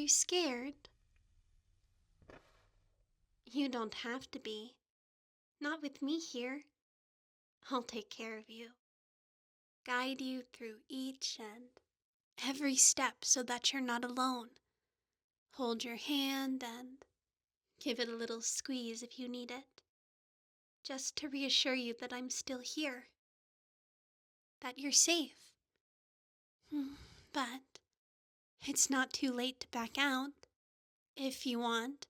you scared? You don't have to be. Not with me here. I'll take care of you. Guide you through each and every step so that you're not alone. Hold your hand and give it a little squeeze if you need it. Just to reassure you that I'm still here. That you're safe. But it's not too late to back out. If you want.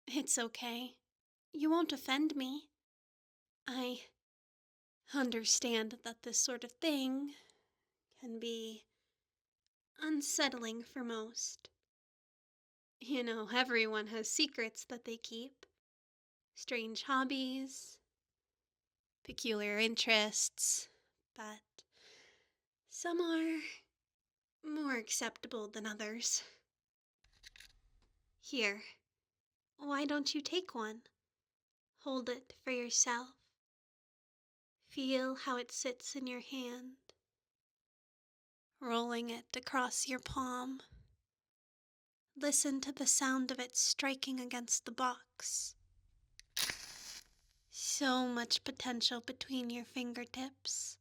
It's okay. You won't offend me. I understand that this sort of thing can be unsettling for most. You know, everyone has secrets that they keep, strange hobbies, peculiar interests, but some are more acceptable than others. Here, why don't you take one? Hold it for yourself. Feel how it sits in your hand, rolling it across your palm. Listen to the sound of it striking against the box. So much potential between your fingertips.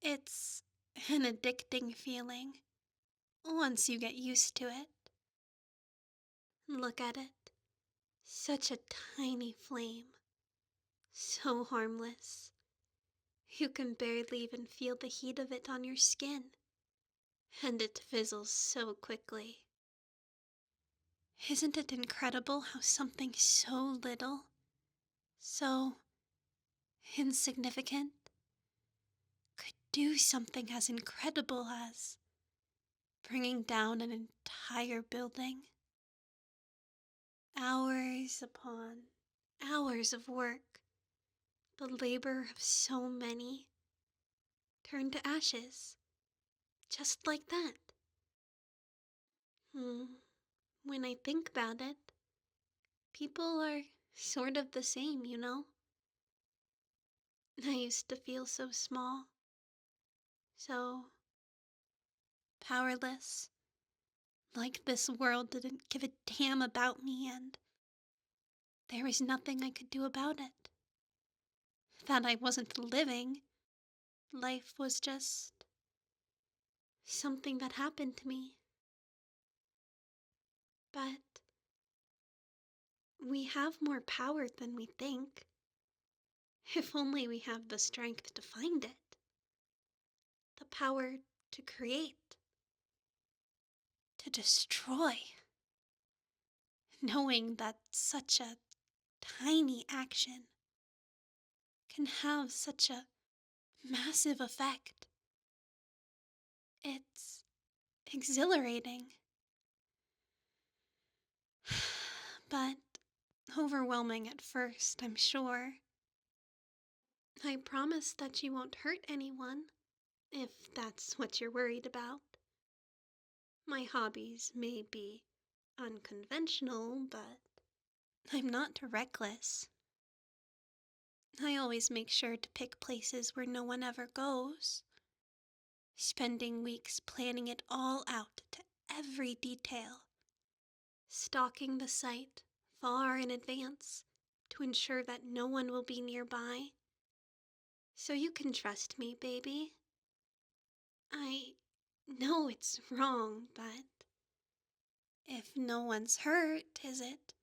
It's an addicting feeling once you get used to it. Look at it. Such a tiny flame. So harmless. You can barely even feel the heat of it on your skin. And it fizzles so quickly. Isn't it incredible how something so little, so insignificant, could do something as incredible as bringing down an entire building? Hours upon hours of work, the labor of so many, turned to ashes, just like that. When I think about it, people are sort of the same, you know? I used to feel so small, so powerless, like this world didn't give a damn about me and there was nothing I could do about it. That I wasn't living. Life was just something that happened to me. But we have more power than we think. If only we have the strength to find it. The power to create. To destroy. Knowing that such a tiny action can have such a massive effect. It's exhilarating. But overwhelming at first, I'm sure. I promise that you won't hurt anyone, if that's what you're worried about. My hobbies may be unconventional, but I'm not reckless. I always make sure to pick places where no one ever goes, spending weeks planning it all out to every detail, stalking the site far in advance to ensure that no one will be nearby. So you can trust me, baby. I know it's wrong, but if no one's hurt, is it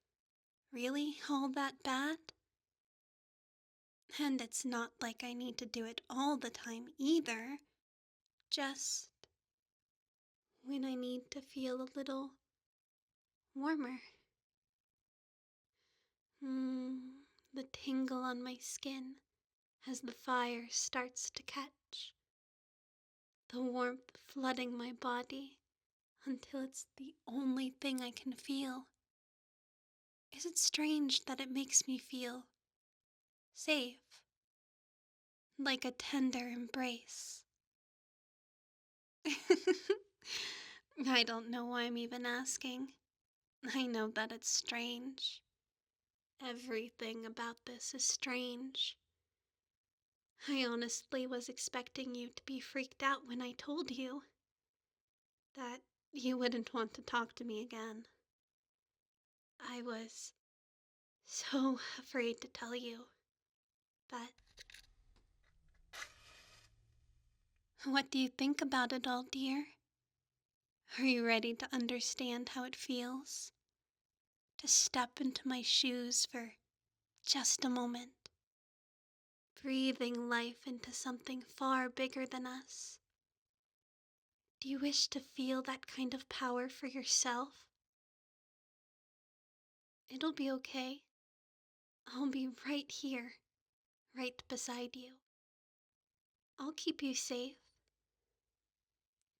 really all that bad? And it's not like I need to do it all the time either. Just when I need to feel a little warmer. The tingle on my skin as the fire starts to catch. The warmth flooding my body until it's the only thing I can feel. Is it strange that it makes me feel safe? Like a tender embrace. I don't know why I'm even asking. I know that it's strange. Everything about this is strange. I honestly was expecting you to be freaked out when I told you that you wouldn't want to talk to me again. I was so afraid to tell you, but what do you think about it all, dear? Are you ready to understand how it feels to step into my shoes for just a moment, breathing life into something far bigger than us? Do you wish to feel that kind of power for yourself? It'll be okay. I'll be right here, right beside you. I'll keep you safe,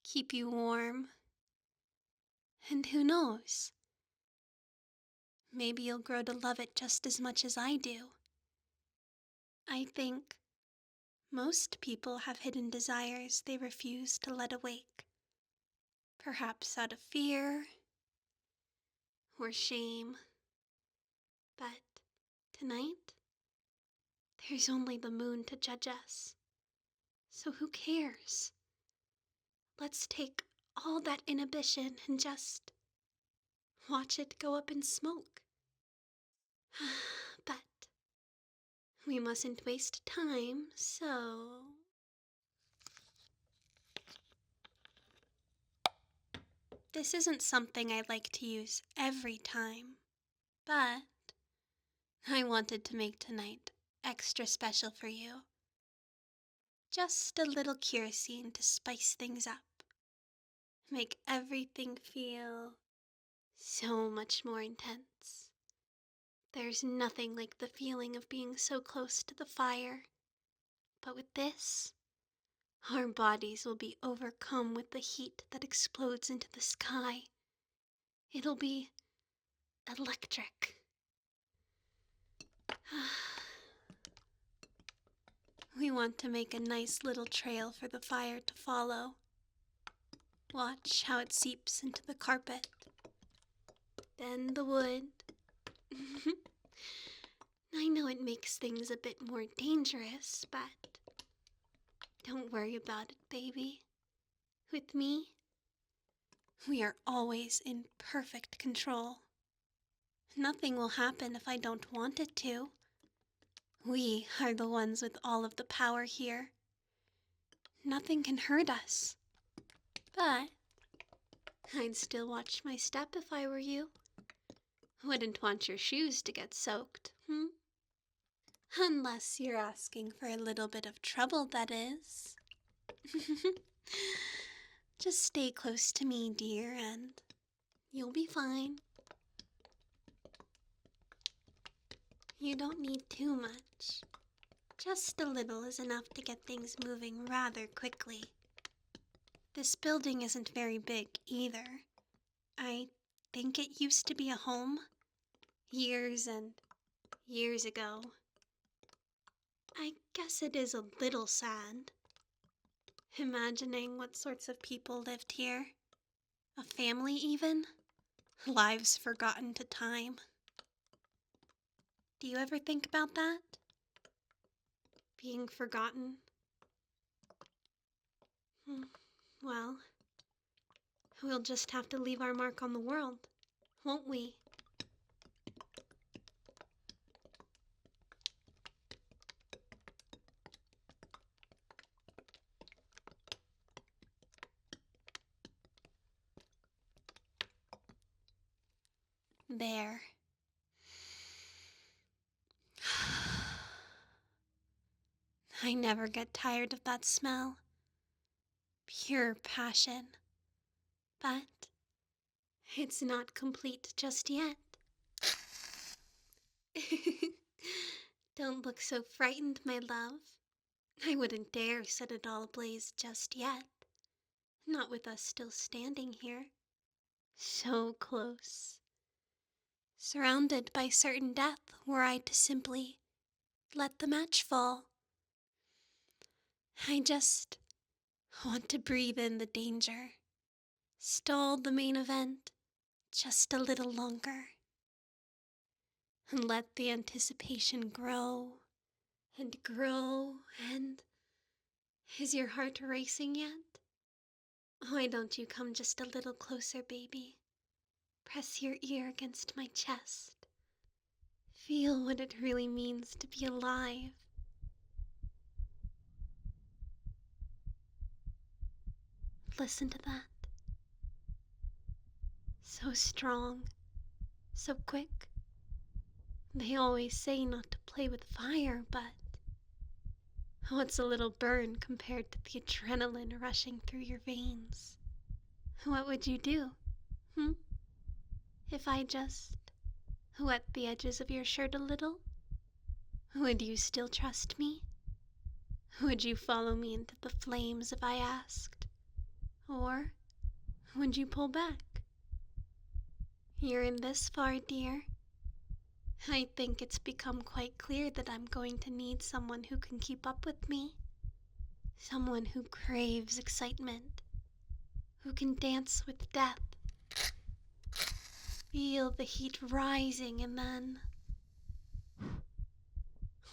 keep you warm, and who knows? Maybe you'll grow to love it just as much as I do. I think most people have hidden desires they refuse to let awake, perhaps out of fear or shame. But tonight, there's only the moon to judge us. So who cares? Let's take all that inhibition and just watch it go up in smoke. But we mustn't waste time, so... This isn't something I like to use every time, but I wanted to make tonight extra special for you. Just a little kerosene to spice things up. Make everything feel so much more intense. There's nothing like the feeling of being so close to the fire. But with this, our bodies will be overcome with the heat that explodes into the sky. It'll be electric. We want to make a nice little trail for the fire to follow. Watch how it seeps into the carpet, then the wood. I know it makes things a bit more dangerous, but don't worry about it, baby. With me, we are always in perfect control. Nothing will happen if I don't want it to. We are the ones with all of the power here. Nothing can hurt us. But I'd still watch my step if I were you. Wouldn't want your shoes to get soaked, Unless you're asking for a little bit of trouble, that is. Just stay close to me, dear, and you'll be fine. You don't need too much. Just a little is enough to get things moving rather quickly. This building isn't very big either. I think it used to be a home years and years ago. I guess it is a little sad, imagining what sorts of people lived here. A family even. Lives forgotten to time. Do you ever think about that? Being forgotten? Well, we'll just have to leave our mark on the world, won't we? There. I never get tired of that smell. Pure passion. But it's not complete just yet. Don't look so frightened, my love. I wouldn't dare set it all ablaze just yet. Not with us still standing here. So close. Surrounded by certain death were I to simply let the match fall. I just want to breathe in the danger. Stall the main event just a little longer. And let the anticipation grow and grow and... Is your heart racing yet? Oh, Why don't you come just a little closer, baby? Press your ear against my chest. Feel what it really means to be alive. Listen to that. So strong, so quick. They always say not to play with fire, but what's a little burn compared to the adrenaline rushing through your veins? What would you do, if I just wet the edges of your shirt a little? Would you still trust me? Would you follow me into the flames if I asked? Or would you pull back? You're in this far, dear. I think it's become quite clear that I'm going to need someone who can keep up with me. Someone who craves excitement. Who can dance with death. Feel the heat rising and then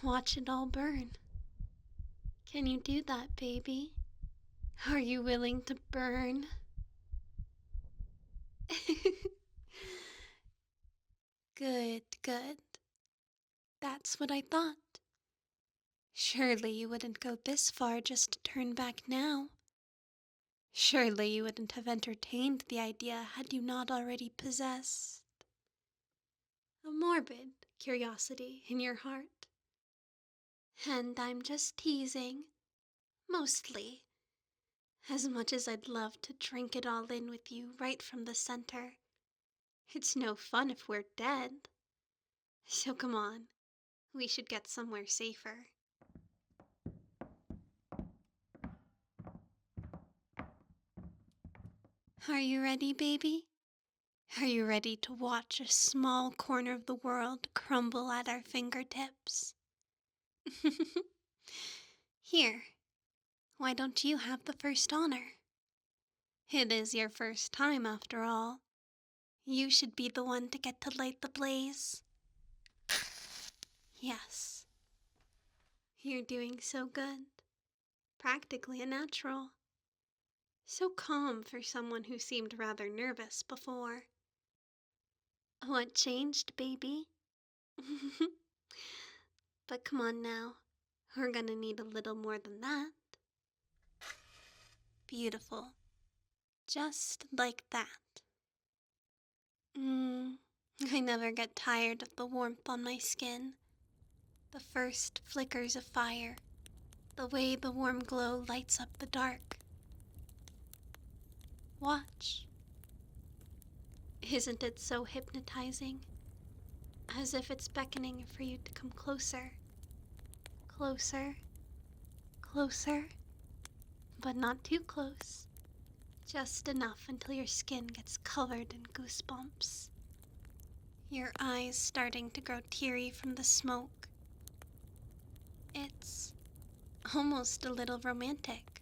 watch it all burn. Can you do that, baby? Are you willing to burn? Good, good. That's what I thought. Surely you wouldn't go this far just to turn back now. Surely you wouldn't have entertained the idea had you not already possessed a morbid curiosity in your heart. And I'm just teasing, mostly. As much as I'd love to drink it all in with you right from the center, it's no fun if we're dead. So come on, we should get somewhere safer. Are you ready, baby? Are you ready to watch a small corner of the world crumble at our fingertips? Here, why don't you have the first honor? It is your first time, after all. You should be the one to get to light the blaze. Yes. You're doing so good. Practically a natural. So calm for someone who seemed rather nervous before. What changed, baby? But come on now. We're gonna need a little more than that. Beautiful. Just like that. I never get tired of the warmth on my skin. The first flickers of fire. The way the warm glow lights up the dark. Watch. Isn't it so hypnotizing? As if it's beckoning for you to come closer. Closer. Closer. But not too close. Just enough until your skin gets covered in goosebumps. Your eyes starting to grow teary from the smoke. It's almost a little romantic,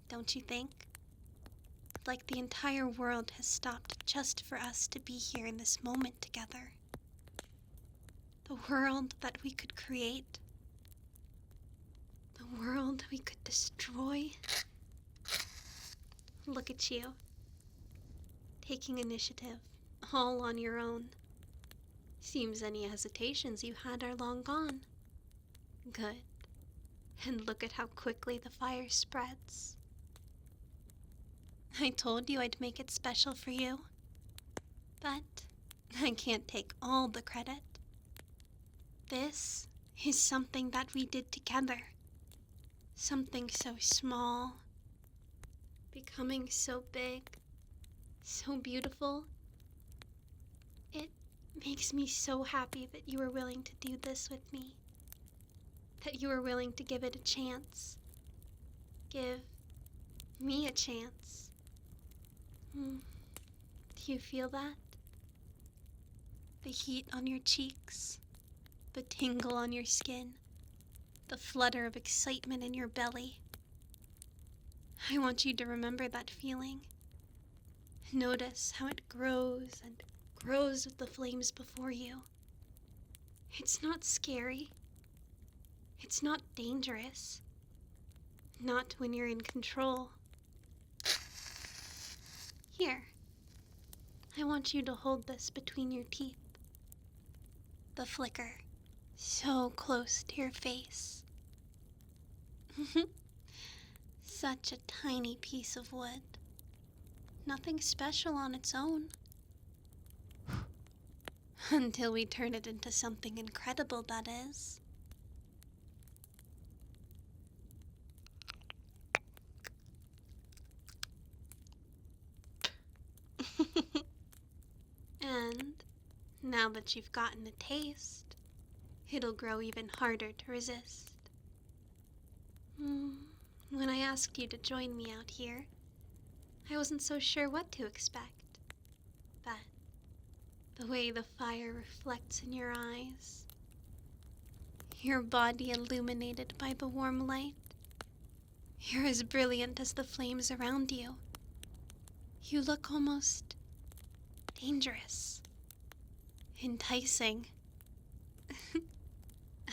don't you think? Like the entire world has stopped just for us to be here in this moment together. The world that we could create. The world we could destroy. Look at you. Taking initiative, all on your own. Seems any hesitations you had are long gone. Good. And look at how quickly the fire spreads. I told you I'd make it special for you. But I can't take all the credit. This is something that we did together. Something so small, becoming so big, so beautiful. It makes me so happy that you were willing to do this with me. That you were willing to give it a chance. Give me a chance. Do you feel that? The heat on your cheeks, the tingle on your skin, the flutter of excitement in your belly. I want you to remember that feeling. Notice how it grows and grows with the flames before you. It's not scary. It's not dangerous. Not when you're in control. Here, I want you to hold this between your teeth. The flicker, so close to your face. Such a tiny piece of wood. Nothing special on its own. Until we turn it into something incredible, that is. And now that you've gotten a taste, it'll grow even harder to resist. When I asked you to join me out here, I wasn't so sure what to expect. But the way the fire reflects in your eyes, your body illuminated by the warm light, you're as brilliant as the flames around you. You look almost dangerous, enticing.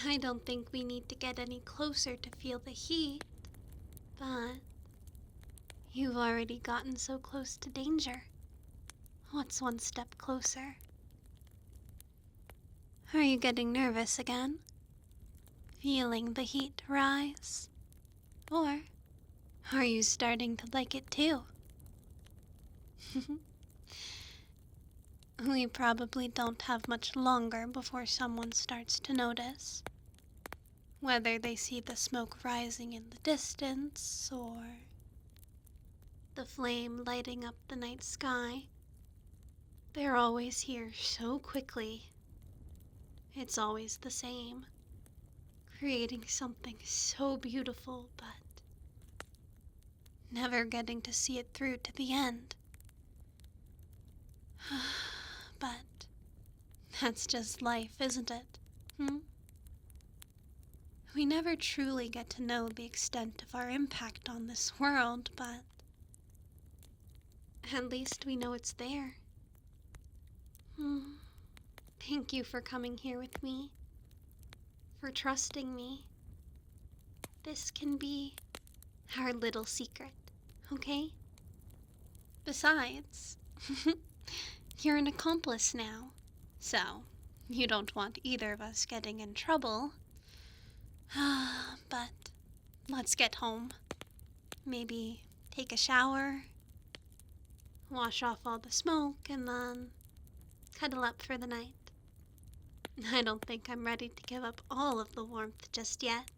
I don't think we need to get any closer to feel the heat, but you've already gotten so close to danger. What's one step closer? Are you getting nervous again? Feeling the heat rise? Or are you starting to like it too? We probably don't have much longer before someone starts to notice. Whether they see the smoke rising in the distance, or the flame lighting up the night sky, they're always here so quickly. It's always the same, creating something so beautiful, but never getting to see it through to the end. But that's just life, isn't it? We never truly get to know the extent of our impact on this world, but at least we know it's there. Thank you for coming here with me, for trusting me. This can be our little secret, okay? Besides, you're an accomplice now, so you don't want either of us getting in trouble. But let's get home. Maybe take a shower, wash off all the smoke, and then cuddle up for the night. I don't think I'm ready to give up all of the warmth just yet.